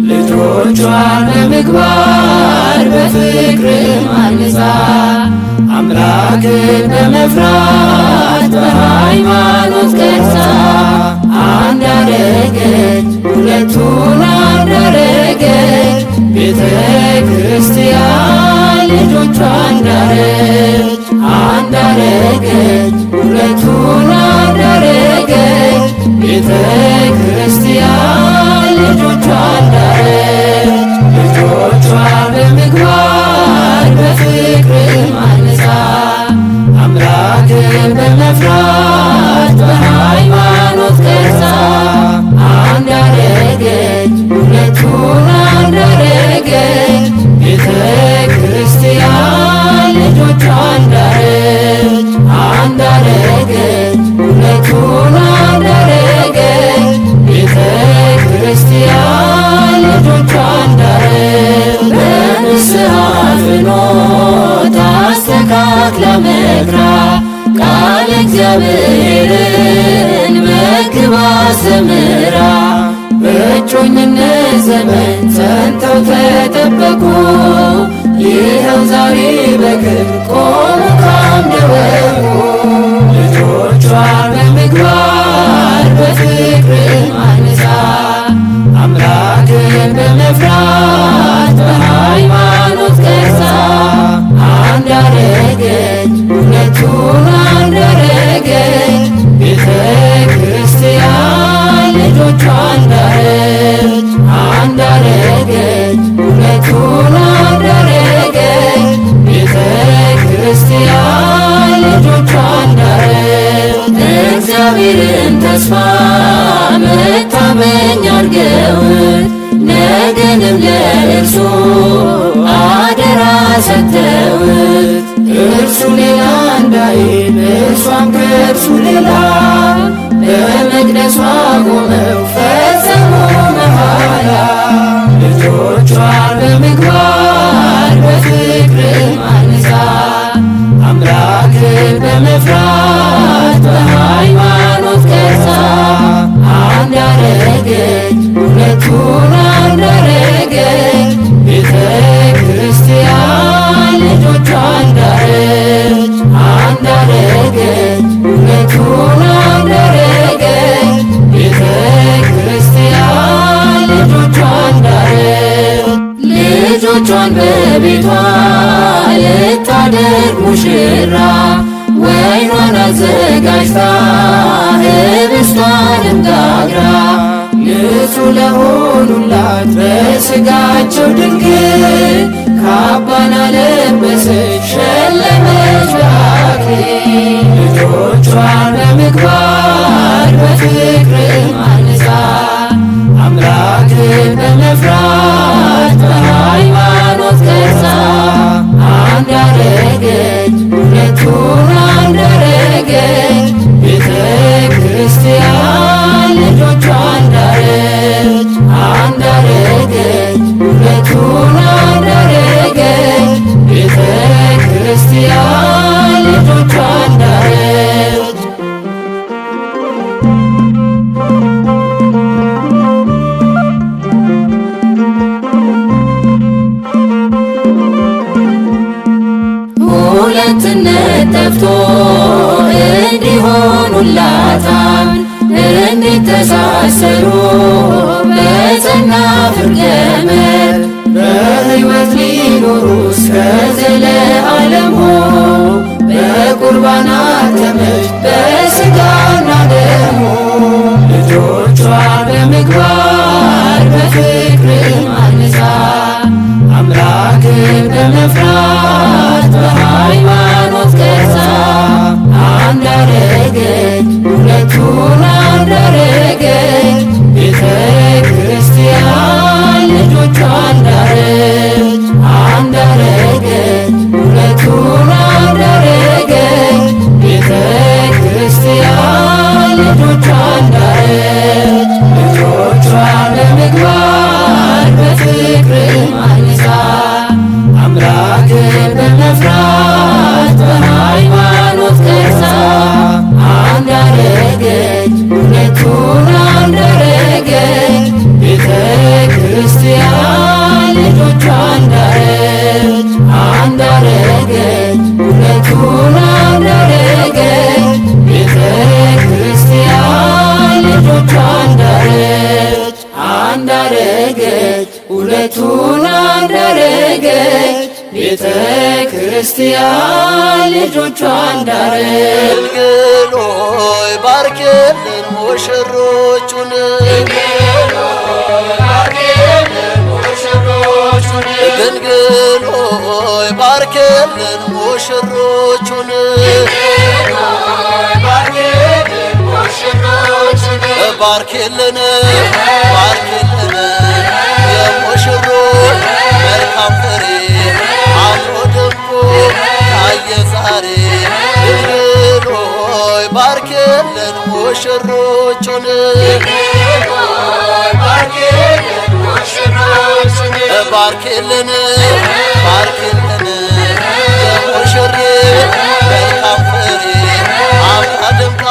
ልጆቿን በምግባር በፍቅር አንጻ አምላክን በመፍራት በሃይማኖት ቀርጻ አንድ አደረገች ሁለቱን አንድ አደረገች ቤተ ክርስቲያን ልጆቿን ዳረች። አንድ አደረገች ሁለቱን አንድ አደረገች ቤተ ክርስቲያን ልጆቿን ዳረች። ልጆቿን በምግባር በፍቅር አንጻ አምላክን በመፍራት በሃይማኖት ቀርጻ አንድ አደረገች ሁለቱን አንድ አደረገች ቤተ ክርስቲያን ልጆቿን ዳረች። አንድ አደረገች ሁለቱን አንድ አደረገች ቤተ ክርስቲያን ልጆቿን ዳረች። በንስሐ ፍኖት አስተካክላ መክራ ቃል እግዚአብሔርን መግባ አስተምራ በእጮኝነት ዘመን ጸንተው ተጠበቁ። ይኸው ዛሬ በክብር ቆሙ ከአምደ ወርቁ። ልጆቿን በምግባር በፍቅር አንጻ አምላክን በመፍራት በሃይማኖት ቀርጻ አንድ አደረገች ሁለቱን አንድ አደረገች ቤተ ክርስቲያን ልጆቿን ዳረች። አንድ አደረገች ሁለቱን አንድ አደረገች ቤተ ክርስቲያን ልጆቿን ዳረች። እግዚአብሔርን ተስፋ መታመኛ አድርገውት ነገንም ለእርሱ አደራ ሰጥተውት እርሱ ሌላ እንዳይል እርሷም ከእርሱ ሌላ በመቅደሷ ቆመው ፈጸሙ መሐላ። ልጆቿን በምግባር በፍቅር አንጻ አምላክን በመፍራት በሃይማኖት ቀርጻ አንድ አደረገች ሁለቱን አንድ አደረገች ቤተ ክርስቲያን ልጆቿን ዳረች። አንድ አደረገች ሁለቱን አንድ አደረገች ቤተ ክርስቲያን ልጆቿን ዳረች። ልጆቿን በቤቷ ልታደርግ ሙሽራ ወይኗን አዘጋጅታ ህብስቷንም ጋግራ ንጹሕ ለሆኑላት በሥጋቸው ድንግል ካባን አለበሰች ሸለመች በአክሊል። ልጆቿን በምግባር በፍቅር አንጻ አምላክን በመፍራት በሃይማኖት ቀርጻ አንድ አደረገች ሁለቱን አንድ አደረገች ቤተ ክርስቲያን ልጆቿን ዳረች። አንድ አደረገች ሁለቱን አንድ አደረገች ቤተ ክርስቲያን ልጆቿን ዳረች። ሁለትነት ጠፍቶ እንዲሆኑላታን እንዲተሳሰሩ በጸና ፍቅር ገመድ በሕይወት ሊኖሩ እስከ ዘለዓለሙ በቁርባን አተመች በሥጋና ደሙ። ልጆቿን በምግባር በፍቅር አንጻ አምላክን በመፍራት በሃይማኖት ቀርጻ አንድ አደረገች ሁለቱን አንድ አደረገች ቤተ ክርስቲያን ልጆቿን ዳረች። አንድ አደረገች ሁለቱን አንድ አደረገች ቤተ ክርስቲያን ልጆቿን ዳረች። ልጆቿን በምግባር በፍቅር አንጻ አምላክን በመፍራት በሃይማኖት ቀርጻ አንድ አደረገች ሁለቱን አንድ ልጆቿን ዳረች አንዳረገች ሁለቱን አንዳረገች ቤተ ክርስቲያን ልጆቿን ዳረች። ድንግል ሆይ ባርኪልን ሙሽሮቹን ድንግል ሆይ ባርኪልን ሙሽሮቹን ባርኪልን ባርኪልን የሙሽሮች መልካም ፍሬ አምሮ ደምቆ ታየ ዛሬ። ድንግል ሆይ ባርኪልን ሙሽሮቹን ባርኪልን ባርኪልን የሙሽሪት መልካም ፍሬ አምራ ደምቃ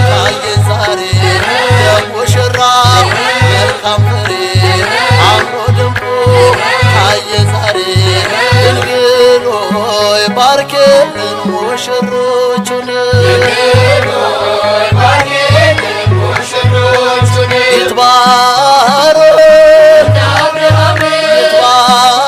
ታየ ዛሬ። የሙሽራ መልካም ፍሬ አምሮ ደምቆ ታየ ዛሬ። ድንግል ሆይ ባርኪልን ሙሽሮቹን ይትባረክ ይትባረክ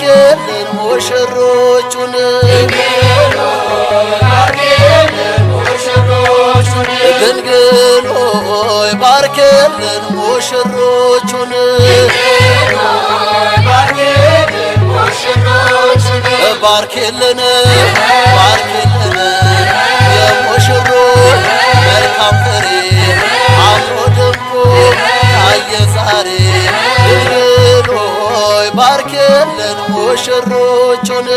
ባርክልን ሙሽሮቹን ድንግል ሆይ ባርክልን ሙሽሮቹን ባርክልን ባርክልን የሙሽሮች መልካም ፍሬ አምሮ ደምቆ ታየ ዛሬ ድንግል ሆይ ባርክልን ሙሽሮቹን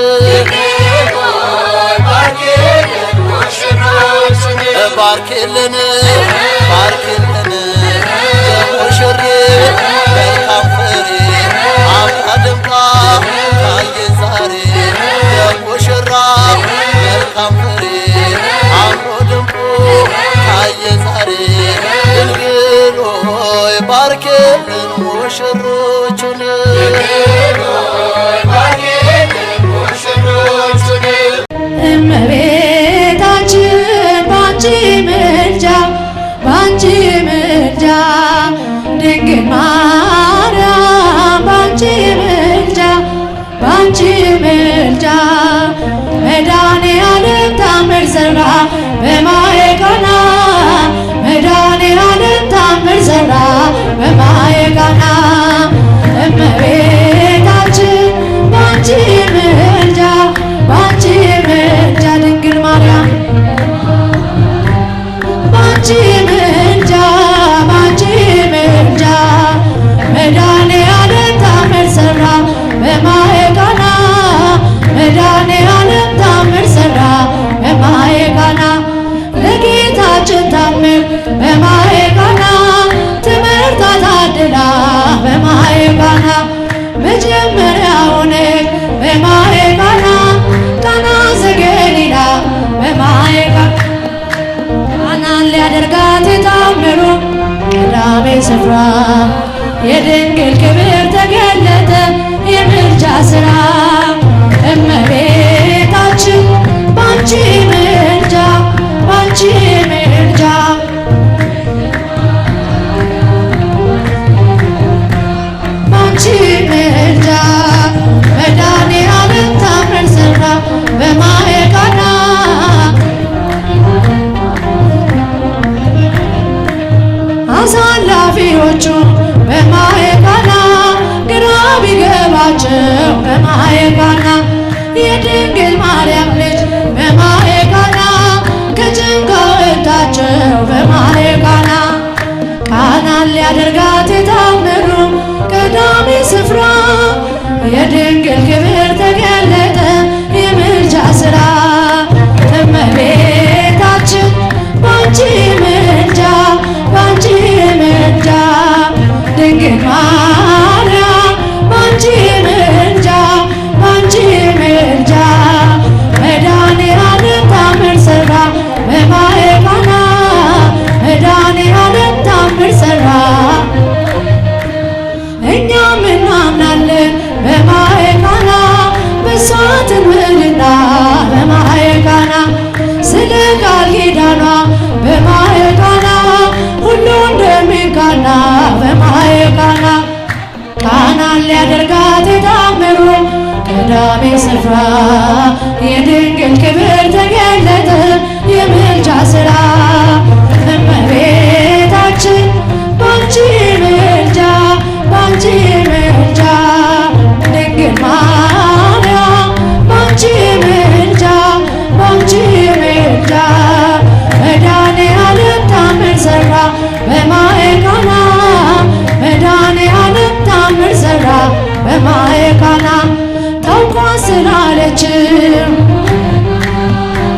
ባርክልን ባርክልን የሙሽሪት መልካም ፍሬ አምራ ደምቃ ታየ ዛሬ የሙሽራ መልካም ፍሬ አምሮ ደምቆ ታየ ዛሬ ድንግል ሆይ ባርክልን ሙሽሮቹን እመቤታችን ባንቺ ምልጃ ባንቺ ምልጃ ድንግል ማርያም ባንቺ ምልጃ ባንቺ ምልጃ መድኃኔዓለም ታምር ሠራ በማየ ቃና መድኃኔዓለም ታምር ሠራ በማየ ቃና እመቤታችን ባንቺ ምልጃ ባንቺ ምልጃ ድንግል ማርያም ባንቺ ምልጃ ባንቺ ምልጃ መድኃኔዓለም ታምር ሠራ በማየ ቃና መድኃኔዓለም ታምር ሠራ በማየ ቃና ለጌታችን ታምር በማየ ቃና ትምህርት ታድላ በማየ ቃና መጀመሪያውን በማየ ቃና ቃና ዘገሊላ በማየ ቃናን ሊያደርጋት የታምሩ ቀዳሜ ስፍራ የድንግል ክብር ተገለጠ የምልጃ ሥራ እመቤታችን ባንቺ ምልጃ ባንቺ ምልጃ ባንቺ ምልጃ መድኃኔዓለም ታምር ሠራ በማየ ቃና አሳላፊዎቹ በማየ ቃና ግራ ቢገባቸው በማየ ቃና የድንግል ማርያም ልጅ በማየ ቃና ከጭንቅ አወጣቸው በማየ ቃና ቃናን ሊያደርጋት የታምሩ ቀዳሜ ስፍራ የድንግል ክብር ተገለጠ የምልጃ ሥራ እመቤታችን ባንቺ ምልጃ ባንቺ ምልጃ ድንግል ማርያም ባንቺ ምልጃ ባንቺ ምልጃ መድኃኔዓለም ታምር ሠራ በማየ ቃና መድኃኔዓለም ታምር ሠራ እኛም እናምናለን በማየ ቃና በእሷ ትምልና በማየ ቃና ስለ ቃል ኪዳኗ በማየ ቃና ሁሉ እንደሚቃና በማየ ቃና ቃናን ሊያደርጋት የታምሩ ቀዳሜ ስፍራ የድንግል ክብር ተገለጠ የምልጃ ሥራ እመቤታችን ባንቺ ምልጃ ባንቺ ምልጃ ድንግል ማርያም ባንቺ ምልጃ ባንቺ ምልጃ መድኃኔዓለም ታምር ሠራ በማየ ቃና መድኃኔዓለም ታምር ሠራ በማየ ቃና ታውቋ ስላለችው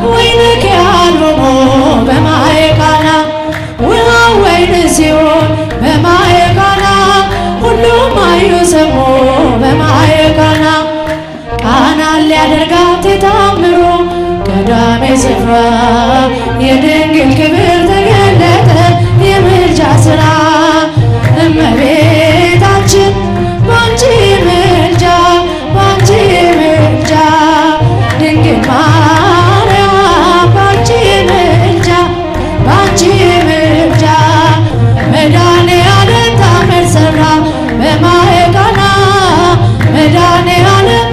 ወይን ከያል ሆኖ በማየ ቃና ውሃው ወይን ሲሆን በማየ ቃና ሁሉም አዩ ሰሙ በማየ ቃና ቃናን ሊያደርጋት የታምሩ ቀዳሜ ስፍራ የድንግል ክብር ተገለጠ የምልጃ ሥራ እመቤታችን ባንቺ ምልጃ ባንቺ ምልጃ ድንግል ማርያም ባንቺ ምልጃ ባንቺ ምልጃ መድኃኔዓለም ታምር ሠራ በማየ ቃና መድኃኔዓለም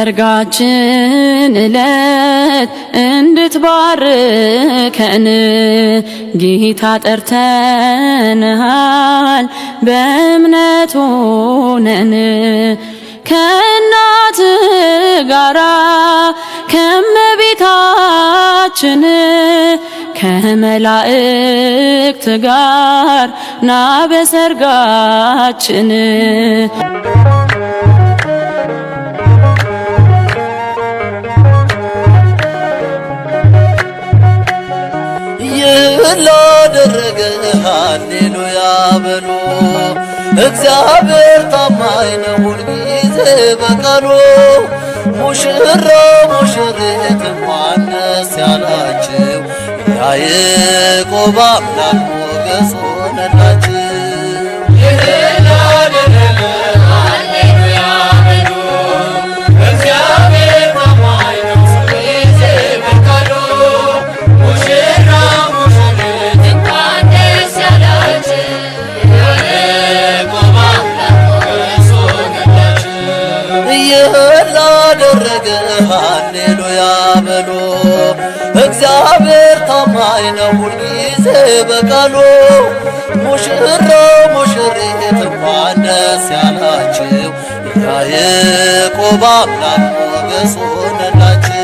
በሰርጋችን ዕለት እንድትባርከን ጌታ ጠርተንሃል በእምነት ሆነን ከእናት ጋራ ከመቤታችን ከመላእክት ጋር ና በሰርጋችን ላደረገ ሃሌሉያ በሉ። እግዚአብሔር ታማኝ ነው ሁልጊዜ በቃሉ። ሙሽራ ሙሽሪት እንኳን ደስ ያላችሁ፣ የያዕቆብ አምላክ ሞገስ ሆነላችሁ። ላደረገ ሃሌሉያ በሉ። እግዚአብሔር ታማኝ ነው ሁልጊዜ በቃሉ። ሙሽራ ሙሽሪት እንኳን ደስ ያላችሁ፣ የያዕቆብ አምላክ ሞገስ ሆነላችሁ።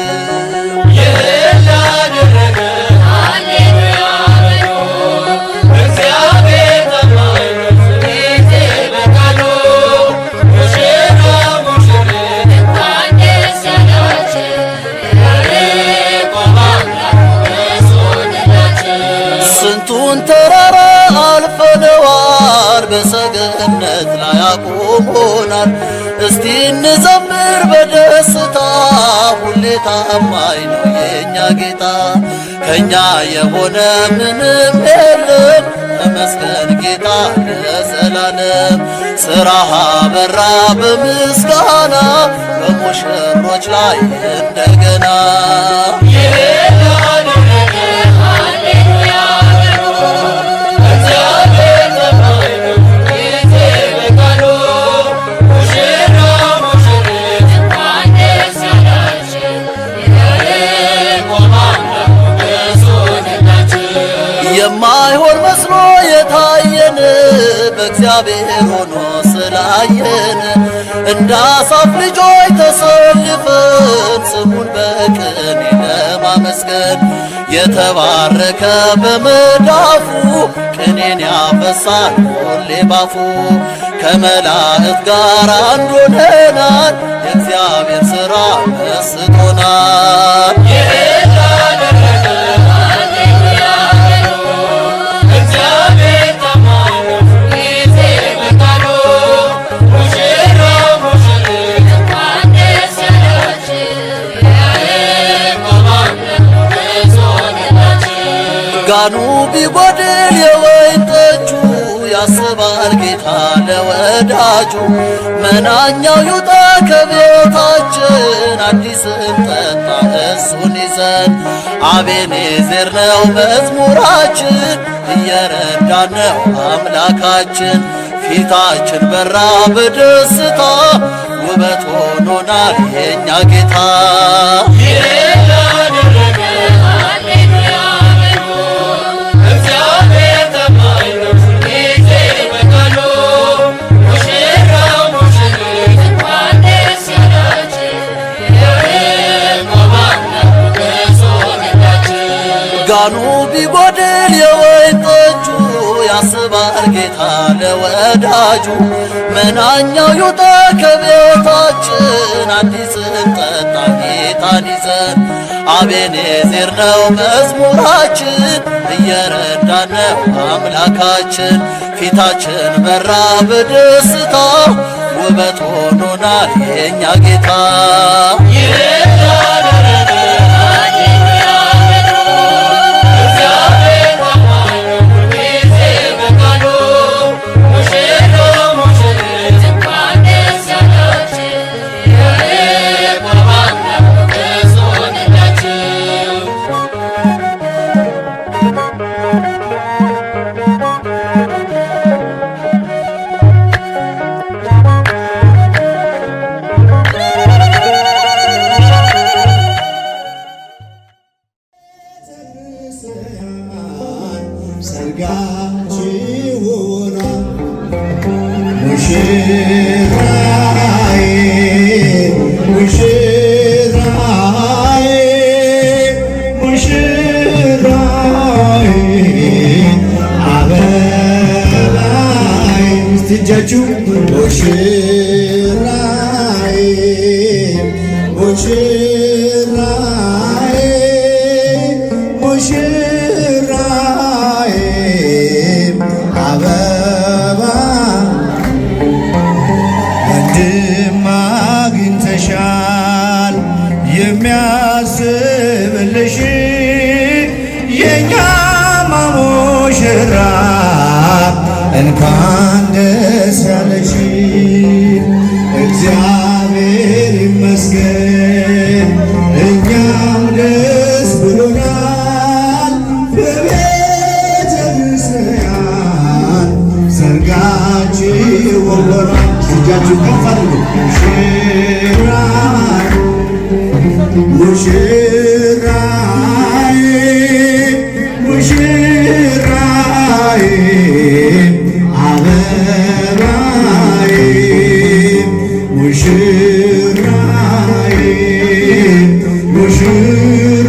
ስንቱን ተራራ አልፈነዋል፣ በሰገነት ላይ አቁሞናል። እስቲ እንዘምር በደስታ፣ ሁሌ ታማኝ ነው የእኛ ጌታ። ከእኛ የሆነ ምንም የለም፣ ተመስገን ጌታ ለዘላለም። ሥራህ አበራ በምስጋና፣ በሙሽሮች ላይ እንደገና። የማይሆን መስሎ የታየን በእግዚአብሔር ሆኖ ስላየን፣ እንደ አሳፍ ልጆች ተሰልፈን ስሙን በቅኔ ለማመስገን። የተባረከ በመዳፉ ቅኔን ያፈሳል ሁሌ ባፉ። ከመላእክት ጋር አንድ ሆነናል፣ የእግዚአብሔር ሥራ መስጦናል። ጋኑ ቢጎድል የወይን ጠጁ፣ ያስባል ጌታ ለወዳጁ። መናኛው ይውጣ ከቤታችን፣ አዲስን ጠጣ እሱን ይዘን። አቤኔዘር ነው መዝሙራችን፣ እየረዳን ነው አምላካችን። ፊታችን በራ በደስታ፣ ውበት ሆኖናል የእኛ ጌታ። ጋኑ ቢጎድል የወይን ጠጁ፣ ያስባል ጌታ ለወዳጁ። መናኛው ይውጣ ከቤታችን፣ አዲስን ጠጣ ጌታን ይዘን። አቤኔዘር ነው መዝሙራችን፣ እየረዳን ነው አምላካችን። ፊታችን በራ በደስታ፣ ውበት ሆኖናል የእኛ ጌታ። ሰርጋችሁ ሆኗል ሙሽራዬ ሙሽራዬ ሙሽራዬ አበባዬ እስቲ እጃችሁ ሙሽራዬ ሙሽራዬ ሙሽራዬ አበባ ወንድም አግኝተሻል የሚያስብልሽ የኛማ ሙሽራ እንኳን ደስ ያለሽ እግዚአብሔር ይመስገን እኛም ደስ ብሎናል በቤተ ክርስቲያን ሰርጋችሁ ሆኗል እጃችሁ ከፍ አድርጉ ሙሽራዬ ሙሽራዬ አበባዬ ሙሽራዬ ሙሽራዬ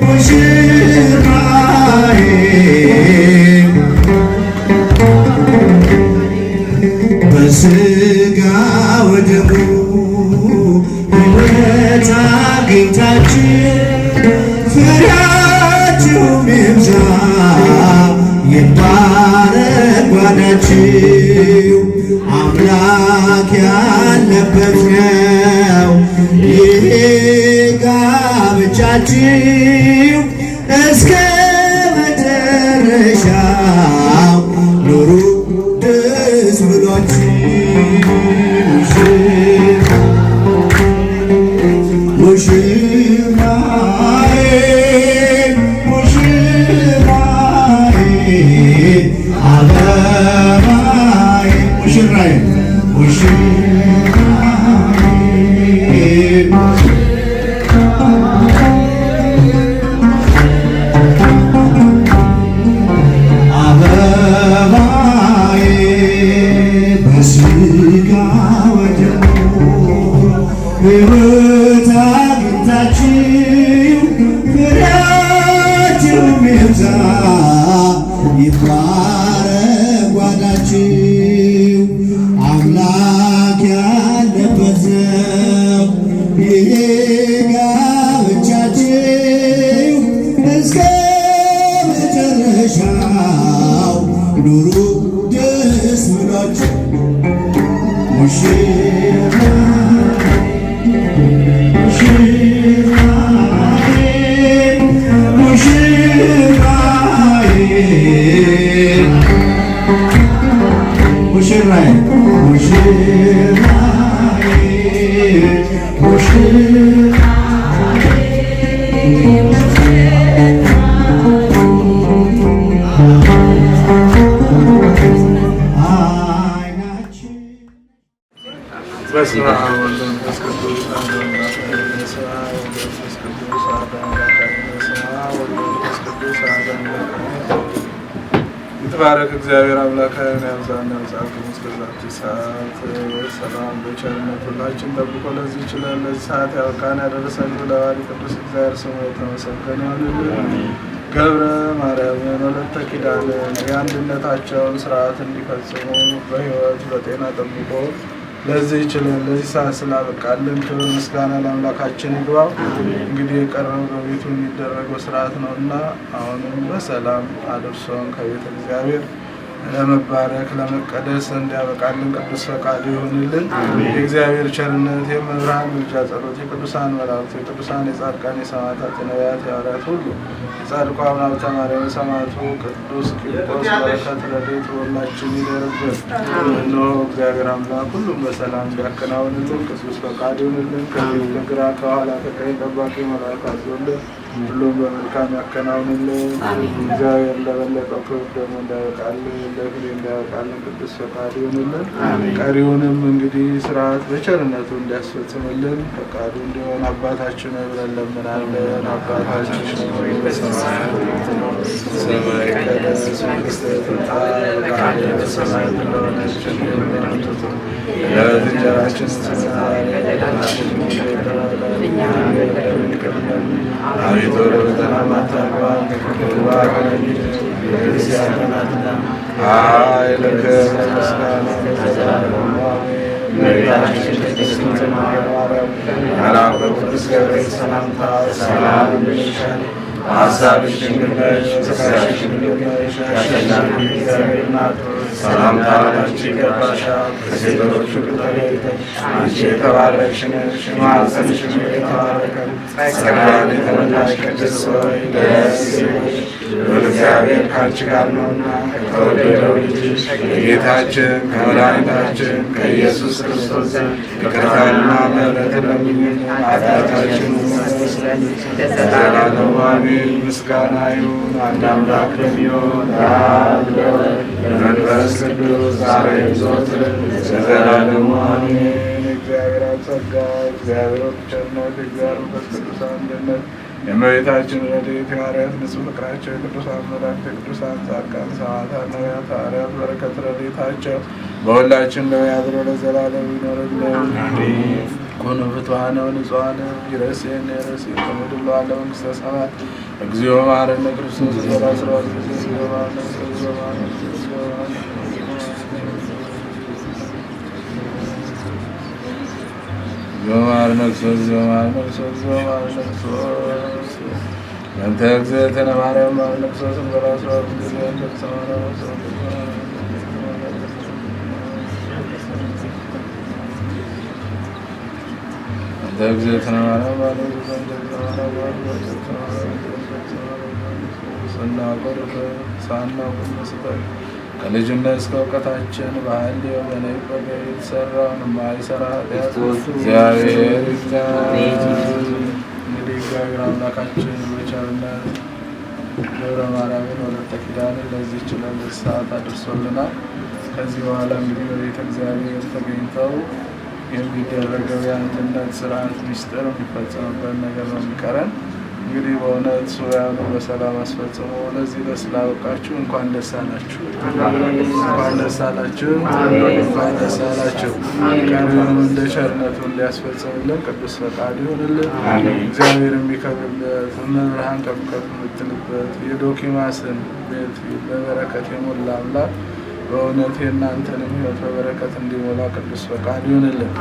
ሙሽራዬ በሥጋ ወደሙ ሕይወት አግኝታችሁ ፍሬያችሁም ይብዛ ይባረክ ጓዳችሁ አምላክ ያለበት ነው ይሄ ጋብቻችሁ እስከ መጨረሻው ኑሩ ደስ ብሏችሁ ሙሽራዬ ሙሽራዬ አበባዬ ሙሽራዬ ሙሽራዬ አበባዬ በሥጋ ወደሙ ሕይወት አግኝታችሁ ፍሬያችሁም ይብዛ ይባረክ ጓዳችሁ አምላክ ያለበት ነው ይሄ ጋብቻችሁ እስከ መጨረሻው ኑሩ ደስ ብሏችሁ በስመ አብ ወወልድ ወመንፈስ ቅዱስ አሐዱ አምላክ በስመ አብ ወወልድ ወመንፈስ ቅዱስ አሐዱ አምላክ በስመ አብ ወወልድ ወመንፈስ ቅዱስ አሐዱ አምላክ ይትባረክ እግዚአብሔር አምላካችን ያብዛና መጽሐፍ እስከዛች ሰዓት ሰላም በቸርነቱ ሁላችን ጠብቆ ለዚህ ይችላል ለዚህ ሰዓት ያበቃን ያደረሰን ለባህሪ ቅዱስ እግዚአብሔር ስሙ የተመሰገነ ይሁን። ገብረ ማርያምን ወለተ ኪዳንን የአንድነታቸውን ስርዓት እንዲፈጽሙ በሕይወት በጤና ጠብቆ ለዚህ ይችላል ለዚህ ሰዓት ስላበቃልን ክብር ምስጋና ለአምላካችን ይግባው። እንግዲህ የቀረው በቤቱ የሚደረገው ስርዓት ነውና አሁንም በሰላም አድርሶን ከቤተ እግዚአብሔር ለመባረክ ለመቀደስ እንዲያበቃልን ቅዱስ ፈቃዱ ይሁንልን። የእግዚአብሔር ቸርነት የመብርሃን ምልጃ ጸሎት የቅዱሳን መላእክት የቅዱሳን የጻድቃን የሰማዕታት የነቢያት የሐዋርያት ሁሉ የጻድቁ አቡነ ሀብተ ማርያም የሰማዕቱ ቅዱስ ቂርቆስ በረከት ረድኤት ሁላችን ይደርብን። እነሆ እግዚአብሔር አምላክ ሁሉም በሰላም እንዲያከናውንልን ቅዱስ ፈቃዱ ይሁንልን። ከፊት ከግራ ከኋላ ከቀኝ ጠባቂ መልአክ አዞልን ሁሉም በመልካም ያከናውንልን። እግዚአብሔር ለበለጠው ክብር ደግሞ እንዳያበቃልን ለፍሬ እንዳያበቃልን ቅዱስ ፈቃዱ ይሁንልን። ቀሪውንም እንግዲህ ስርዓት በቸርነቱ እንዲያስፈጽምልን ፈቃዱ እንዲሆን አባታችን ብለን ለምናለን። አባታችን በሰማያት የምትኖር ስምህ ይቀደስ፣ መንግስትህ ትምጣ፣ ፈቃድህ በሰማይ እንደሆነች እንዲሁም በምድር ትሁን። የዕለት እንጀራችንን ስጠን ዛሬ፣ በደላችንን ይቅር በለን እኛም የበደሉንን ይቅር እንደምንል። አቤቱ ወደ ፈተና አታግባን ከክፉ አድነን እንጂ መንግሥትህ ያንተ ናትና፣ ኃይል፣ ክብር፣ ምስጋና ለዘላለሙ አሜን። እመቤታችን ቅድስት ድንግል ማርያም መልአኩ ቅዱስ ገብርኤል ሰላምታ ሰላም እንልሻለን። በሐሳብሽ ድንግል ነሽ፣ በሥጋሽም ድንግል ነሽ። አሸናፊ እግዚአብሔር እናት ሰላምታ ላንቺ ይገባሻል። ከሴቶች ሁሉ ተለይተሽ አንቺ የተባረክሽ ነሽ፣ የማኅፀንሽ ፍሬ የተባረከ ነው። ጸጋን የተመላሽ ቅድስት ሆይ ደስ ይበልሽ፣ ልዑል እግዚአብሔር ከአንቺ ጋር ነውና ከተወደደው ልጅሽ ከጌታችን ከመድኃኒታችን ከኢየሱስ ክርስቶስ ዘንድ ይቅርታንና ምሕረትን ለምኝልን ኃጢአታችንን ያስተሰርይልን ለዘላለሙ አሜን። ምስጋና ይሁን አንድ አምላክ ለሚሆን ለአብ ለወልድ ለመንፈስ ቅዱስ ዛሬም ዘወትርም ለዘላለሙ አሜን። እግዚአብሔር አብ ጸጋ፣ እግዚአብሔር ወልድ ቸርነት፣ እግዚአብሔር መንፈስ ቅዱስ አንድነት፣ የእመቤታችን ረድኤት፣ የሐዋርያት ንጹሕ ፍቅራቸው፣ የቅዱሳን መላእክት፣ የቅዱሳን ጻድቃን፣ ሰማዕታት፣ ነቢያት፣ ሐዋርያት በረከት ረድኤታቸው በሁላችን ላይ ያድሮ ለዘላለሙ ይኖርልን። ኩኑ ፍቱሐነ ወንጹሐነ ይረሴን የረሴን ተመድሎ አለ መንግሥተ ሰማያት እግዚኦ መሐረነ ክርስቶስ ዘራስራት እግዚኦ መሐረነ ክርስቶስ ዘማነ እግዚኦ መሐረነ ክርስቶስ ዘማነ ክርስቶስ እንተ እግዝእትነ ማርያም መሐረነ ክርስቶስ ዘራስራት እግዚኦ እግዝእትነ ማርያም ከልጅነት እስከ እውቀታችን በሐልዮ በነቢብ በገቢር የተሰራውን የማይሰራ ኃጢአት እግዚአብሔር ይፍታ። እንግዲህ እግዚአብሔር አምላካችን በቸርነት ገብረ ማርያምን ወለተ ኪዳንን ለዚህ ችለን ሰዓት አድርሶልናል። ከዚህ በኋላ እንግዲህ በቤተ እግዚአብሔር ተገኝተው የሚደረገው የአንድነት ስርዓት ሚስጥር የሚፈጸምበት ነገር ነው የሚቀረን። እንግዲህ በእውነት ሱባኤውን በሰላም አስፈጽሞ ለዚህ ስላበቃችሁ እንኳን ደስ አላችሁ፣ እንኳን ደስ አላችሁ፣ እንኳን ደስ አላችሁ። ቀሪውንም እንደ ቸርነቱ እንዲያስፈጽምልን ቅዱስ ፈቃድ ይሁንልን። እግዚአብሔር የሚከብርበት መብርሃን ከፍ ከፍ የምትልበት የዶኪማስን ቤት በበረከት የሞላ አምላክ በእውነት የእናንተንም ሕይወት በበረከት እንዲሞላ ቅዱስ ፈቃድ ይሁንልን።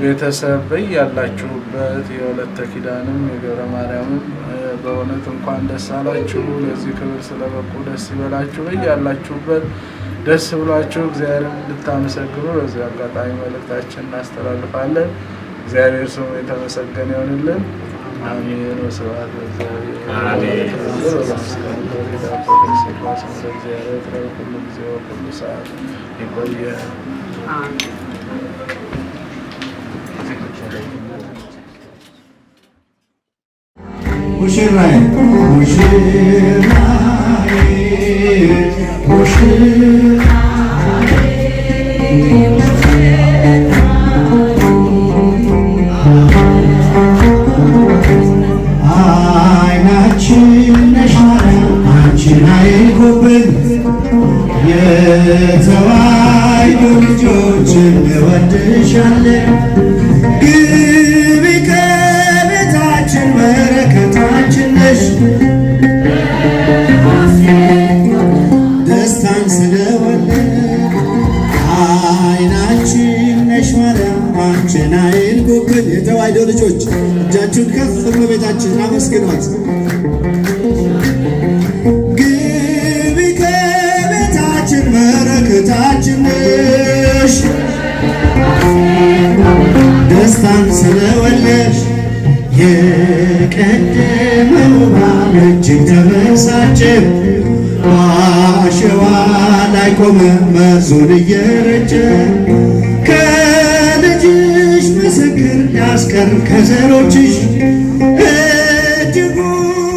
ቤተሰብ በያላችሁበት የወለተ ኪዳንም የገብረ ማርያምም በእውነት እንኳን ደስ አላችሁ። ለዚህ ክብር ስለበቁ ደስ ይበላችሁ። በያላችሁበት ደስ ብሏችሁ እግዚአብሔርን እንድታመሰግኑ በዚህ አጋጣሚ መልእክታችን እናስተላልፋለን። እግዚአብሔር ስሙ የተመሰገነ ይሆንልን። አሜን። ወስብሐት ለእግዚአብሔር። ሁሉ ጊዜ ሁሉ ሰዓት ይቆየን። ሙሽራዬ ሙሽራዬ አይናችን ነሽ ማርያም አንቺን አይንኩብን የተዋሕዶ ልጆች እንወድሻለን። ግቢ ከቤታችን በረከታችን ነሽ ደስታን ስለወለድ አይናችን ነሽ ማርያም አንቺን አይንኩብን። የተዋሕዶ ልጆች እጃችሁን ከፍ በቤታችን አመስግኗት። ግቢ ከቤታችን በረከታችን ነሽ ደስታን ስለወለድሽ የቀደመው ባል እጅግ ተበሳጨ። በአሸዋ ላይ ቆመ መርዙን እየረጨ ከልጅሽ ምስክር ያስቀር ከዘሮችሽ እጅጉን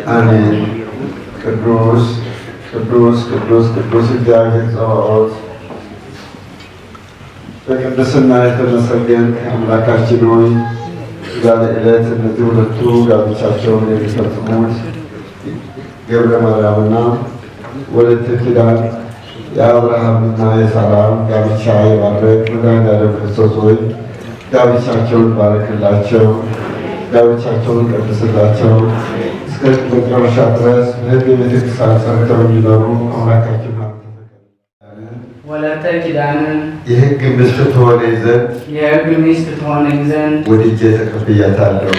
አሜን። ቅዱስ ቅዱስ ቅዱስ ቅዱስ እግዚአብሔር ጸባኦት በቅድስና የተመሰገንክ አምላካችን ሆይ ዛሬ ዕለት እነዚህ ሁለቱ ጋብቻቸውን የሚፈጽሙት ገብረ ማርያምና ወለተ ኪዳን የአብርሃምና የሳራ ጋብቻ የባረክ መድኃኔዓለም ክርስቶስ ሆይ ጋብቻቸውን ባረክላቸው፣ ጋብቻቸውን ቀድስላቸው። እስከ መጨረሻ ድረስ በሕግ ቤተክርስቲያን ጸንተው እንዲኖሩ አምላካችን ወለተ ኪዳንን የሕግ ሚስት ትሆነኝ ዘንድ ወድጄ ተቀብያታለሁ።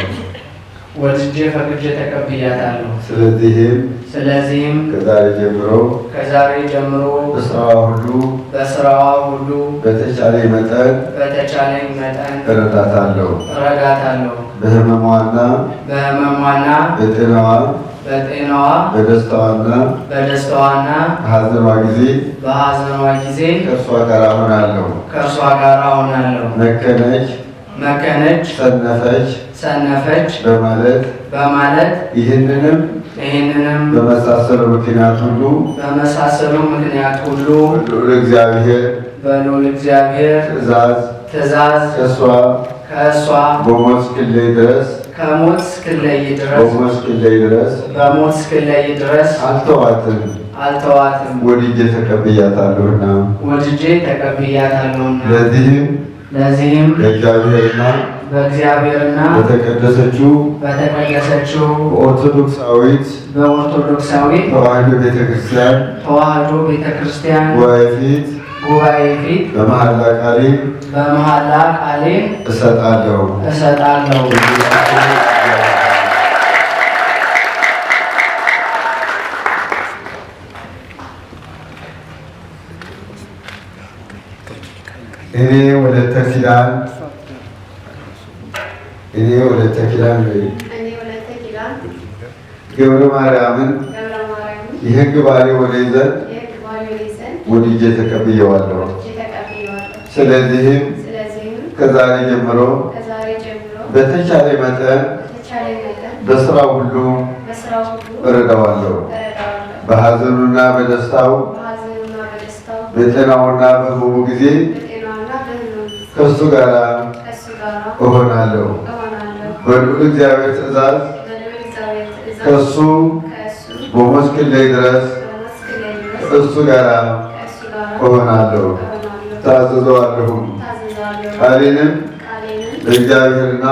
ፈቅጄ ተቀብያታለሁ። ስለዚህም ከዛሬ ጀምሮ በስራዋ ሁሉ በተቻለኝ መጠን እረዳታለሁ። በሕመሟና በጤናዋ በደስታዋና በሐዘኗ ጊዜ ከእርሷ ጋር እሆናለሁ። መከነች ሰነፈች በማለት ይህንንም በመሳሰሉ ምክንያት ሁሉ በልዑል እግዚአብሔር ትእዛዝ ከእሷ በሞት እስክለይ ድረስ አልተዋትም። ወድጄ ተቀብያታለሁና ለዚህም በእግዚአብሔርና በተቀደሰችው በኦርቶዶክሳዊት ተዋሕዶ ቤተክርስቲያን ጉባኤ ፊት በመሐላ ቃሌ እሰጣለሁ። እኔ ወለተ ኪዳን ገብረ ማርያምን የሕግ ባሌ ሆነኝ ዘንድ ወድጄ ተቀብዬዋለሁ። ስለዚህም ከዛሬ ጀምሮ በተቻለ መጠን በስራው ሁሉ እረዳዋለሁ። በሐዘኑና በደስታው በጤናውና በሕመሙ ጊዜ ከእሱ ጋር እሆናለሁ። በልዑል እግዚአብሔር ትእዛዝ ከእሱ በሞት እስክለይ ድረስ እሱ ጋር እሆናለሁ። ታዘዘዋለሁ። ቃሌንም በእግዚአብሔርና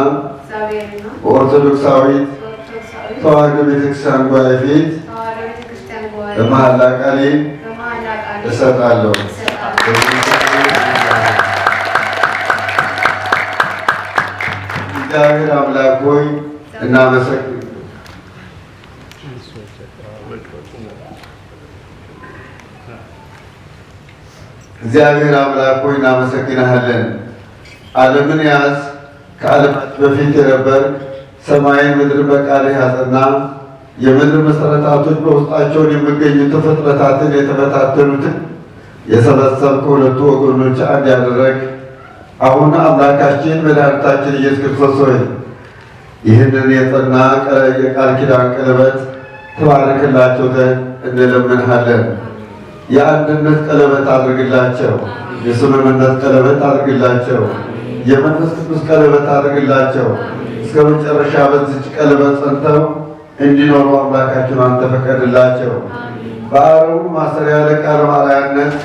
በኦርቶዶክሳዊት ተዋሕዶ ቤተክርስቲያን ጉባኤ ፊት በመሐላ ቃሌ እሰጣለሁ። እግዚአብሔር አምላክ ሆይ እናመሰግናለን። ዓለምን ያዝ ከዓለማት በፊት የነበርክ ሰማይን ምድር በቃልህ ያጸና የምድር መሰረታቶች በውስጣቸውን የሚገኙት ፍጥረታትን የተበታተኑትን የሰበሰብክ ሁለቱ ወገኖች አንድ ያደረግ አሁን አምላካችን መድኃኒታችን ኢየሱስ ክርስቶስ ሆይ ይህንን የጸና የቃል ኪዳን ቀለበት ተባረክላቸው ዘንድ እንለምንሃለን። የአንድነት ቀለበት አድርግላቸው። የስምምነት ቀለበት አድርግላቸው። የመንፈስ ቅዱስ ቀለበት አድርግላቸው። እስከ መጨረሻ በዚች ቀለበት ጸንተው እንዲኖሩ አምላካችን አንተ ፈቀድላቸው። በአረቡ ማሰሪያ ለቃለ ሐዋርያነት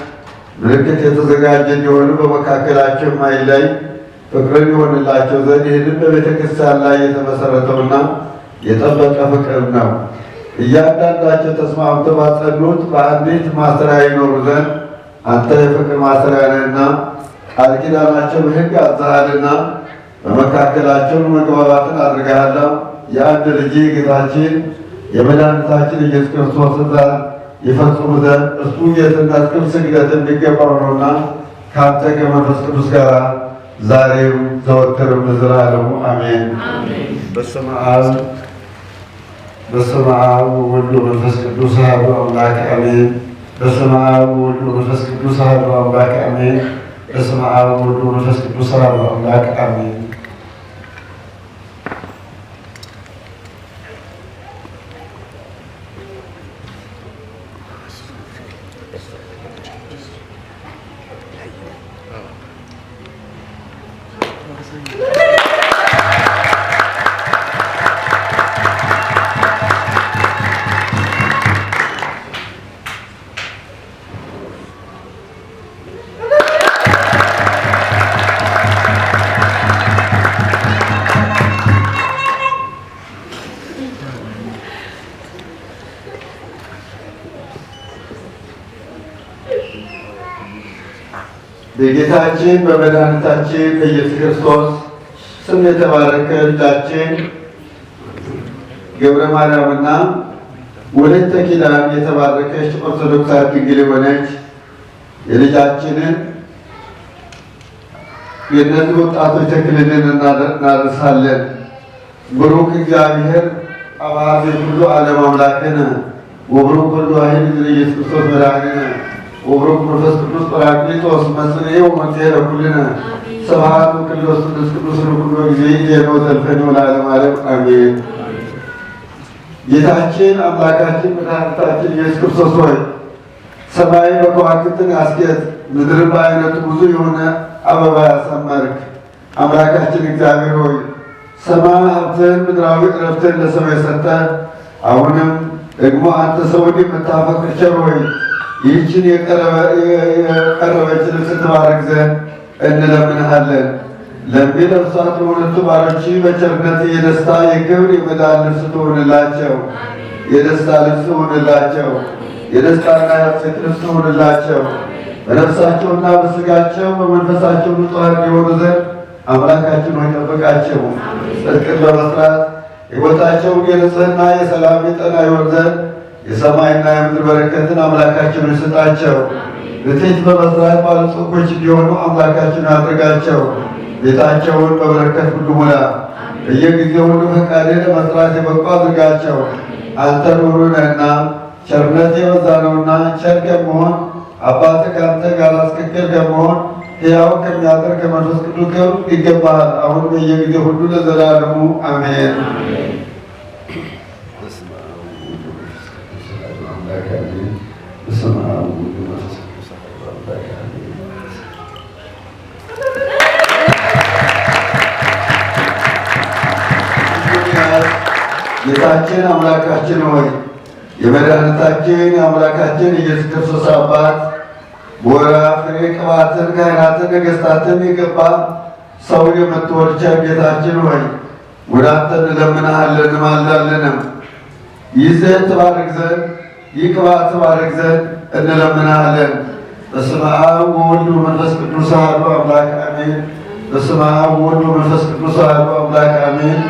ምልክት የተዘጋጀ እንዲሆኑ በመካከላቸው ማይለይ ፍቅርን ይሆንላቸው ዘንድ ይህንን በቤተ ክርስቲያን ላይ የተመሰረተውና የጠበቀ ፍቅር ነው። እያንዳንዳቸው ተስማምተው ባጸኑት በአንዲት ማሰሪያ ይኖሩ ዘንድ አንተ የፍቅር ማሰሪያ ነህና ቃል ኪዳናቸው በሕግ አዝሃልና በመካከላቸው መግባባትን አድርገሃለሁ። የአንድ ልጅ ጌታችን የመድኃኒታችን ኢየሱስ ክርስቶስ ትእዛዝ ይፈጽሙ ዘንድ እርሱ ጌትነት ክብር ስግደት የሚገባው ነውና ከአንተ ከመንፈስ ቅዱስ ጋር ዛሬም ዘወትርም ለዘላለሙ አሜን። በስመ አብ ወወልድ ወመንፈስ ቅዱስ አሐዱ አምላክ አሜን። በስመ አብ ወወልድ ወመንፈስ ቅዱስ አሐዱ አምላክ አሜን። በስመ አብ ወወልድ ወመንፈስ ቅዱስ አሐዱ አምላክ አሜን። በጌታችን በመድኃኒታችን በኢየሱስ ክርስቶስ ስም የተባረከ ልጃችን ገብረ ማርያምና ወለተ ኪዳን የተባረከች ኦርቶዶክሳዊት ድንግል የሆነች የልጃችንን የእነዚህ ወጣቶች ተክልልን እናደርሳለን። ብሩክ እግዚአብሔር አብአብ ኩሉ ዓለም አምላክነ ወብሩክ ኩሉ ኃይል ኢየሱስ ክርስቶስ መድኃኒነ ወብሩክ መንፈስ ቅዱስ ጰራቅሊጦስ መጽንዔ ወመንጽሔ ኩልነ ስብሐት ወቅዱስ ቅዱስ ለኩሉ ጊዜ ይዜነው ዘልፈነው ለዓለመ ዓለም አሜን። ጌታችን አምላካችን መድኃኒታችን ኢየሱስ ክርስቶስ ሆይ ሰማይ በከዋክብትን አስጌጥ፣ ምድርን በአይነቱ ብዙ የሆነ አበባ ያሰመርክ አምላካችን እግዚአብሔር ሆይ ሰማይ ሀብትን ምድራዊ ዕረፍትን ለሰው የሰጠ አሁንም ደግሞ አንተ ሰውን የምታፈቅር ቸር ሆይ ይህችን የቀረበችን ስትባረክ ዘንድ እንለምንሃለን። ለሚለብሷት ለሁለቱ ባሮች በቸርነት የደስታ የክብር የመዳን ልብስ ትሆንላቸው። የደስታ ልብስ ትሆንላቸው። የደስታና የሐሴት ልብስ ትሆንላቸው። በነፍሳቸውና በሥጋቸው በመንፈሳቸው ንጹሐን የሆኑ ዘንድ አምላካችን ሆይ ጠብቃቸው። ጽድቅን በመስራት ሕይወታቸውን የንጽሕና የሰላም የጤና ይሆን ዘንድ የሰማይና የምድር በረከትን አምላካችን ይስጣቸው። ንጽሕት በመስራት ባለጸጎች እንዲሆኑ አምላካችን ያድርጋቸው። ቤታቸውን በበረከት ሁሉ ሙላ። በየጊዜው ሁሉ ፈቃድህን ለመስራት የበቁ አድርጋቸው። አንተ ሩሩ ነህና ቸርነት የበዛ ነውና ቸር ከመሆን አባትህ ከአንተ ጋር አስክክል ከመሆን ሕያው ከሚያደርግ ከመንፈስ ቅዱስ ጋር ይገባሃል። አሁን በየጊዜው ሁሉ ለዘላለሙ አሜን። ጌታችን አምላካችን ሆይ የመድኃኒታችን የአምላካችን ኢየሱስ ክርስቶስ አባት በወርኃ ፍሬ ቅባትን ካህናትን ነገሥታትን የገባ ሰው የምትወድ ቸር ጌታችን ሆይ ወደ አንተ እንለምንሃለን እንማልዳለንም። ይህ ዘይት ትባርክ ዘንድ ይህ ቅባት ትባርክ ዘንድ እንለምንሃለን። በስመ አብ ወወልድ ወመንፈስ ቅዱስ አሐዱ አምላክ አሜን። በስመ አብ ወወልድ ወመንፈስ ቅዱስ አሐዱ አምላክ አሜን።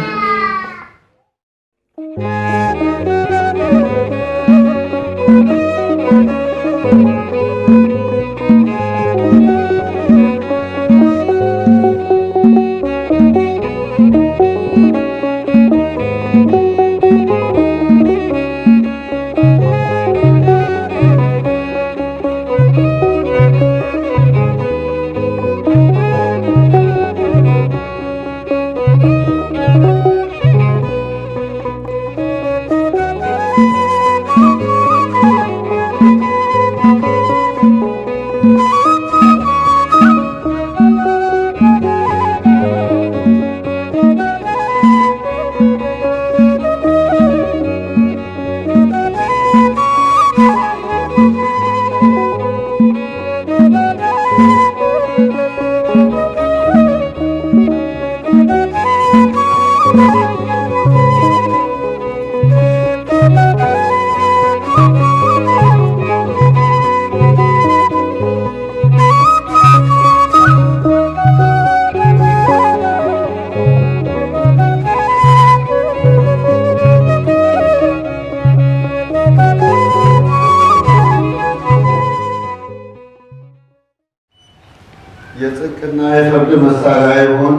የጽድቅና የፍርድ መሳሪያ ይሁን።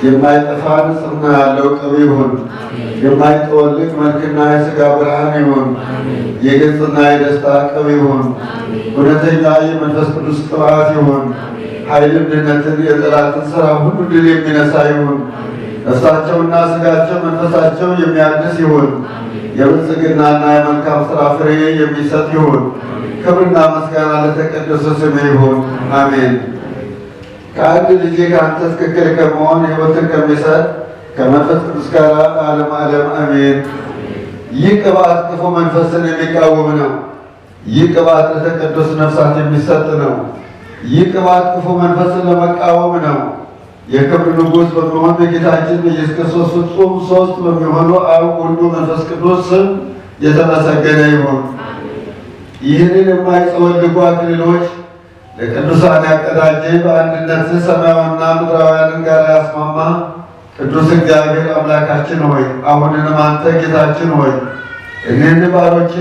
የማይጠፋ ንጽሕና ያለው ቅብ ይሁን። የማይጠወልቅ መልክና የሥጋ ብርሃን ይሁን። የገጽና የደስታ ቅብ ይሁን። እውነተኛ የመንፈስ ቅዱስ ቅባት ይሁን። ኃይልን፣ ድነትን፣ የጠላትን ሥራ ሁሉ ድል የሚነሳ ይሁን። ነፍሳቸውና ሥጋቸው መንፈሳቸው የሚያድስ ይሁን። የብልጽግናና የመልካም ሥራ ፍሬ የሚሰጥ ይሁን። ክብርና ምስጋና ለተቀደሰ ስም ይሁን። አሜን። ከአንድ ልጅ ከአንተ ትክክል ከመሆን ሕይወትን ከሚሰጥ ከመንፈስ ቅዱስ ጋር ዓለም ዓለም አሜን። ይህ ቅባት ክፉ መንፈስን የሚቃወም ነው። ይህ ቅባት ለተቀደሱ ነፍሳት የሚሰጥ ነው። ይህ ቅባት ክፉ መንፈስን ለመቃወም ነው። የክብር ንጉሥ በሚሆን በጌታችን በኢየሱስ ክርስቶስ ፍጹም ሦስት በሚሆኑ አብ ወልድ መንፈስ ቅዱስ ስም የተመሰገነ ይሁን። ይህንን የማይጸወልጉ አክሊሎች ለቅዱሳን ያቀዳጀ በአንድነት ሰማያዊና ምድራውያንን ጋር ያስማማ ቅዱስ እግዚአብሔር አምላካችን ሆይ አሁንንም አንተ ጌታችን ሆይ እኔን ባሮች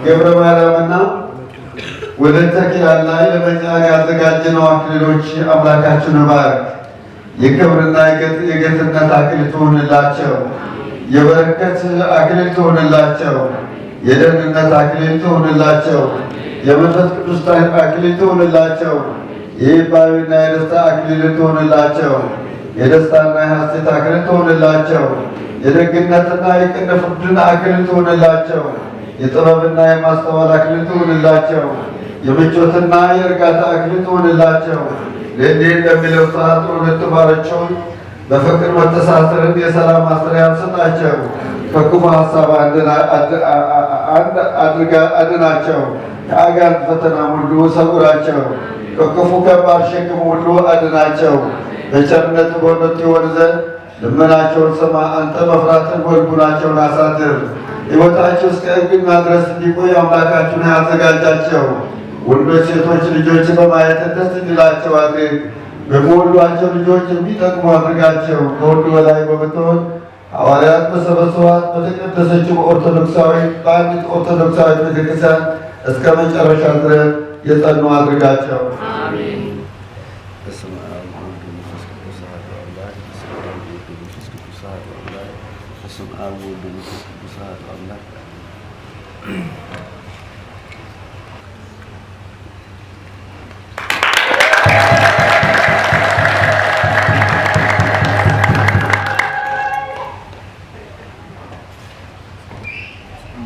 ገብረ ማርያምና ወለተ ኪዳን ላይ ለመጫን ያዘጋጀነው አክሊሎች አምላካችን ባርክ። የክብርና የጌትነት አክሊል ትሆንላቸው። የበረከት አክሊል ትሆንላቸው። የደህንነት አክሊል ትሆንላቸው። የመንፈስ ቅዱስ አክሊል ትሆንላቸው። የይባዊና የደስታ አክሊል ትሆንላቸው። የደስታና የሐሴት አክሊል ትሆንላቸው። የደግነትና የቅን ፍርድን አክሊል ትሆንላቸው። የጥበብና የማስተዋል አክሊል ትሆንላቸው። የምቾትና የእርጋታ አክሊል ትሆንላቸው። ለእንዲህ እንደሚለው ሰዓት ሁለት ባሮቹን በፍቅር መተሳሰርን የሰላም ማሰሪያ ስጣቸው። ከክፉ ሀሳብ አድናቸው። ከአጋንንት ፈተና ሁሉ ሰውራቸው። ከክፉ ከባድ ሸክም ሁሉ አድናቸው። በቸርነት በእውነት ይሆን ዘንድ ልመናቸውን ስማ። አንተ መፍራትን በልቡናቸውን አሳድር። ሕይወታቸው እስከ እርግና ድረስ እንዲቆይ አምላካችሁን ያዘጋጃቸው። ወንዶች ሴቶች ልጆች በማየት ደስ እንዲላቸው አድርግ። በሚወልዷቸው ልጆች የሚጠቅሙ አድርጋቸው። ከሁሉ በላይ በምትሆን ሐዋርያት በሰበሰቧት በተቀደሰችው በአንዲት ኦርቶዶክሳዊ ቤተክርስቲያን እስከ መጨረሻ ድረስ የጸኑ አድርጋቸው።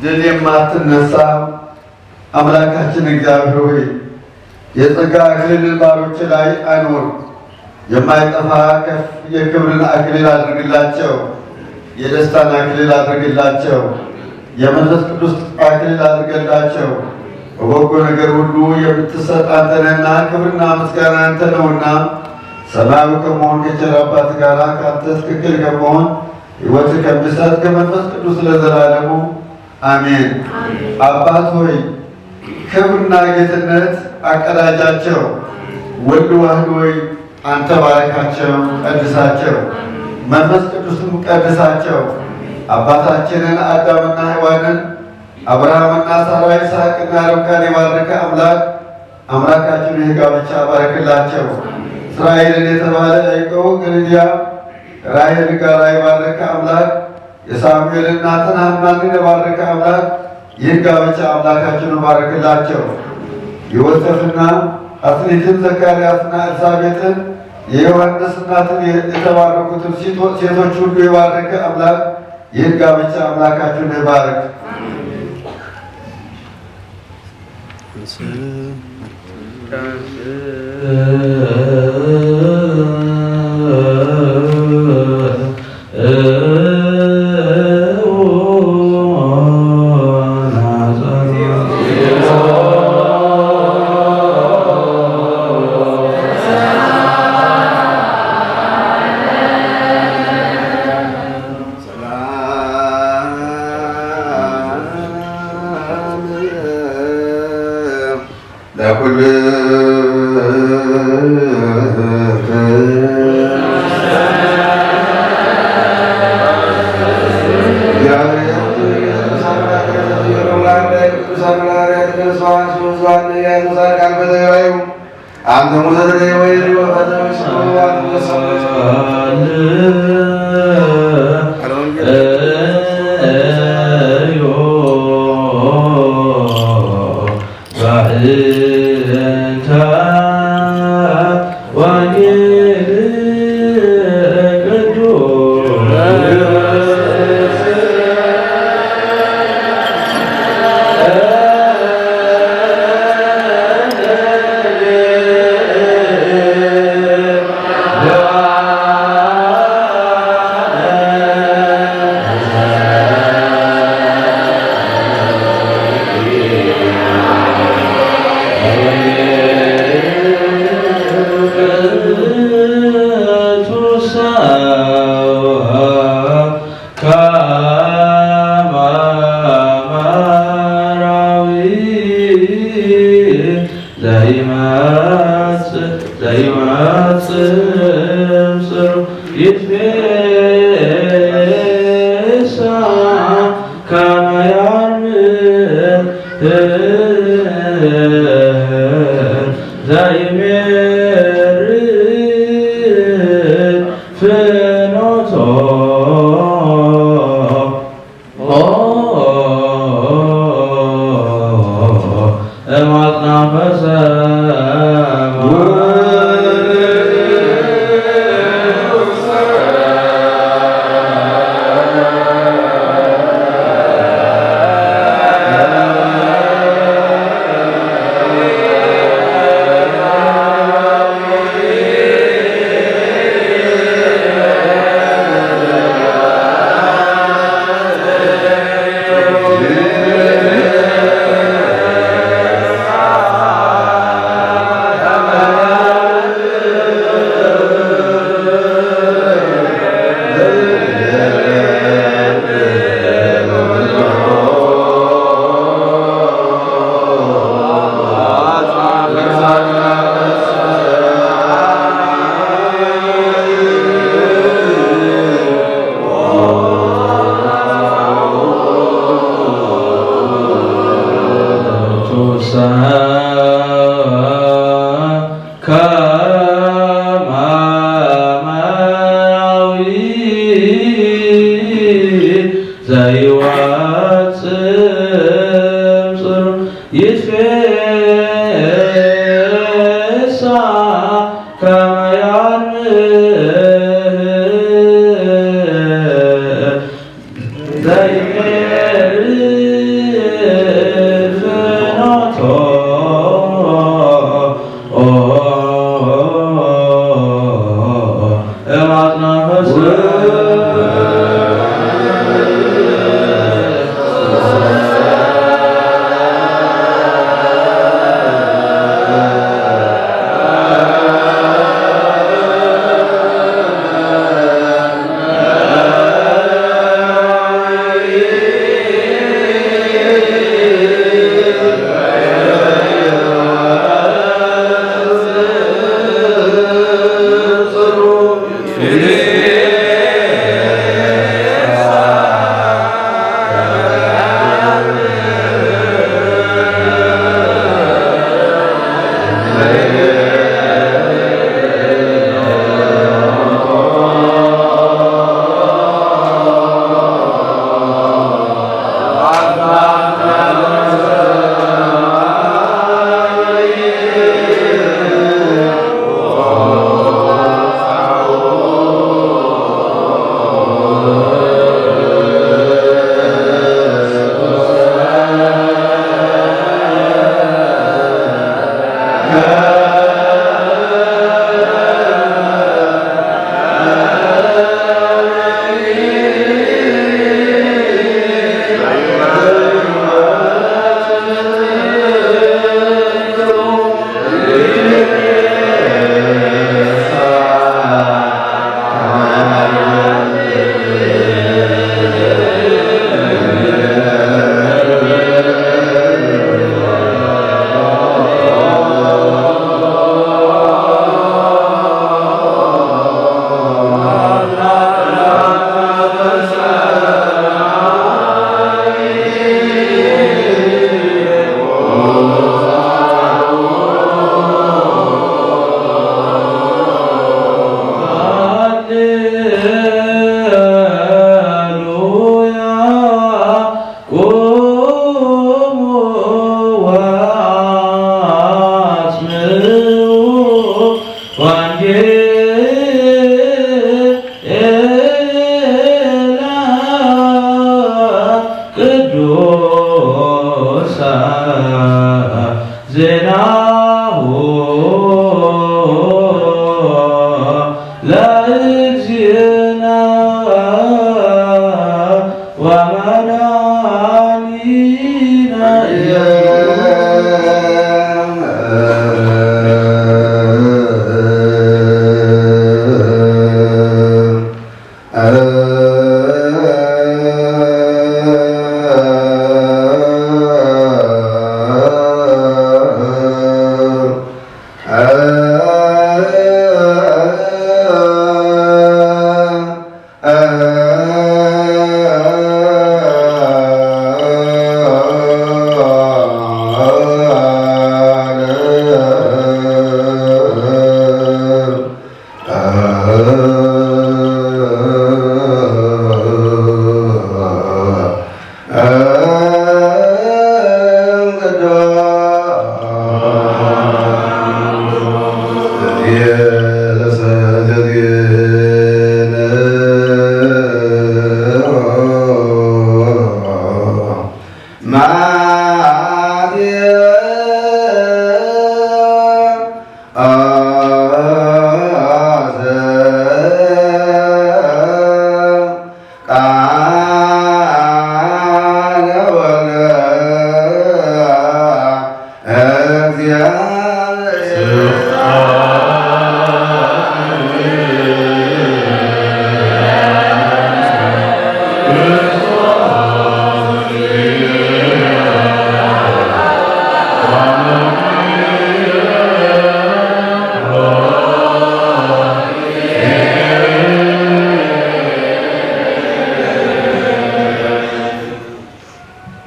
ድል የማትነሳ አምላካችን እግዚአብሔር ሆይ የጸጋ አክሊልን ባሮች ላይ አኑር። የማይጠፋ ከፍ የክብርን አክሊል አድርግላቸው። የደስታን አክሊል አድርግላቸው። የመንፈስ ቅዱስ አክሊል አድርግላቸው። በበጎ ነገር ሁሉ የምትሰጥ አንተ ነህና ክብርና ምስጋና አንተ ነውና ሰማያዊ ከመሆን ከቸር አባት ጋር ከአንተ ትክክል ከመሆን ሕይወት ከሚሰጥ ከመንፈስ ቅዱስ ለዘላለሙ አሜን። አባት ሆይ ክብርና ጌትነት አቀዳጃቸው። ወልድ ዋህድ ሆይ አንተ ባረካቸው፣ ቀድሳቸው። መንፈስ ቅዱስም ቀድሳቸው። አባታችንን አዳምና ሔዋንን አብርሃምና ሳራ ይስሐቅና ርብቃን የባረከ አምላካችን ይህ ጋብቻ ባረክላቸው። እስራኤልን የተባለ ያዕቆብ ግልያ ራሔል ጋር የባረከ አምላክ የሳሙኤል እናትን ሐናን የባረከ አምላክ ይህን ጋብቻ አምላካችንን ባረክላቸው። ዮሴፍና አስሊትን ዘካርያስና ኤልሳቤጥን የዮሐንስ እናትን የተባረኩትን ሴቶች ሁሉ የባረከ አምላክ ይህን ጋብቻ አምላካችንን ይባርክ። Kama Marawi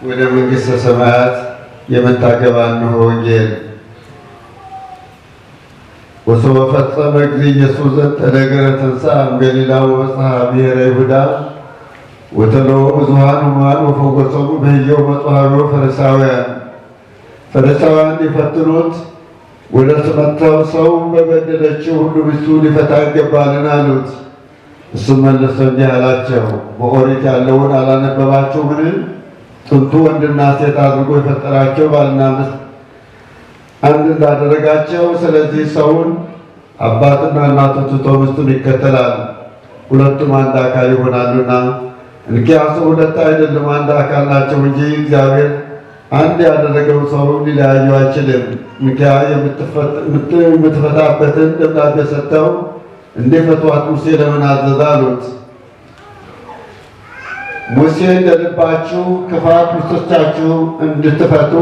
ወደ መንግሥተ ሰማያት የምታገባ እነሆ ወንጌል። ወሶበ ፈጸመ ጊዜ ኢየሱስ ዘንተ ነገረ ተንሥአ እምገሊላ ወበጽሐ ብሔረ ይሁዳ ወተለዎ ብዙኃን ሕሙማን ወፈወሶሙ በሕየው መጽሐፎ ፈሪሳውያን። ፈሪሳውያን ሊፈትኑት ወደ እርሱ መጥተው ሰው በበደለችው ሁሉ ሚስቱ ሊፈታ ይገባልን አሉት። እሱም መልሶ እንዲህ አላቸው፣ በኦሪት ያለውን አላነበባችሁምን? ጥንቱ ወንድና ሴት አድርጎ የፈጠራቸው ባልና ሚስት አንድ እንዳደረጋቸው፣ ስለዚህ ሰውን አባትና እናቱን ትቶ ሚስቱን ይከተላል፣ ሁለቱም አንድ አካል ይሆናሉና። እንኪያስ ሁለት አይደሉም አንድ አካል ናቸው እንጂ እግዚአብሔር አንድ ያደረገው ሰው ሊለያየው አይችልም። እንኪያ የምትፈታበትን ደብዳቤ ሰጥተው እንዲፈቷት ሙሴ ለምን አዘዘ አሉት። ሙሴ እንደ ልባችሁ ክፋት ሚስቶቻችሁ እንድትፈቱ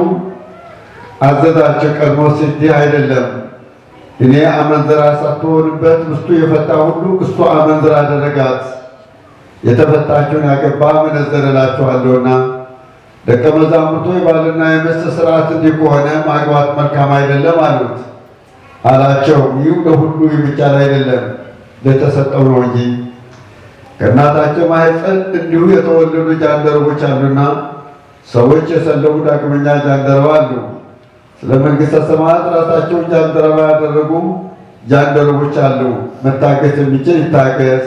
አዘዛቸው። ቀድሞ እንዲህ አይደለም፣ እኔ አመንዝራ ሳትሆንበት ሚስቱ የፈታ ሁሉ እሱ አመንዝራ አደረጋት፣ የተፈታችውን ያገባ አመነዘረ እላችኋለሁና። ደቀ መዛሙርቱ የባልና የሚስት ሥርዓት እንዲህ ከሆነ ማግባት መልካም አይደለም አሉት አላቸው። ይህ ለሁሉ የሚቻል አይደለም፣ ለተሰጠው ነው እንጂ። ከእናታቸው ማኅፀን እንዲሁ የተወለዱ ጃንደረቦች አሉና ሰዎች የሰለሙ ዳግመኛ ጃንደረባ አሉ። ስለ መንግሥተ ሰማያት ራሳቸውን ጃንደረባ ያደረጉ ጃንደረቦች አሉ። መታገስ የሚችል ይታገስ።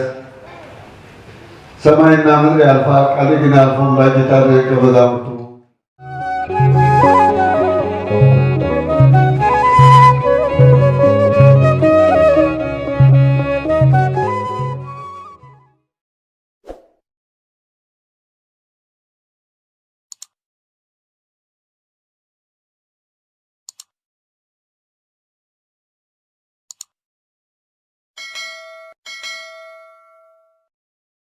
ሰማይና ምድር ያልፋል፣ ቃሌ ግን አያልፍም። ጌታ ደቀ መዛሙርቱ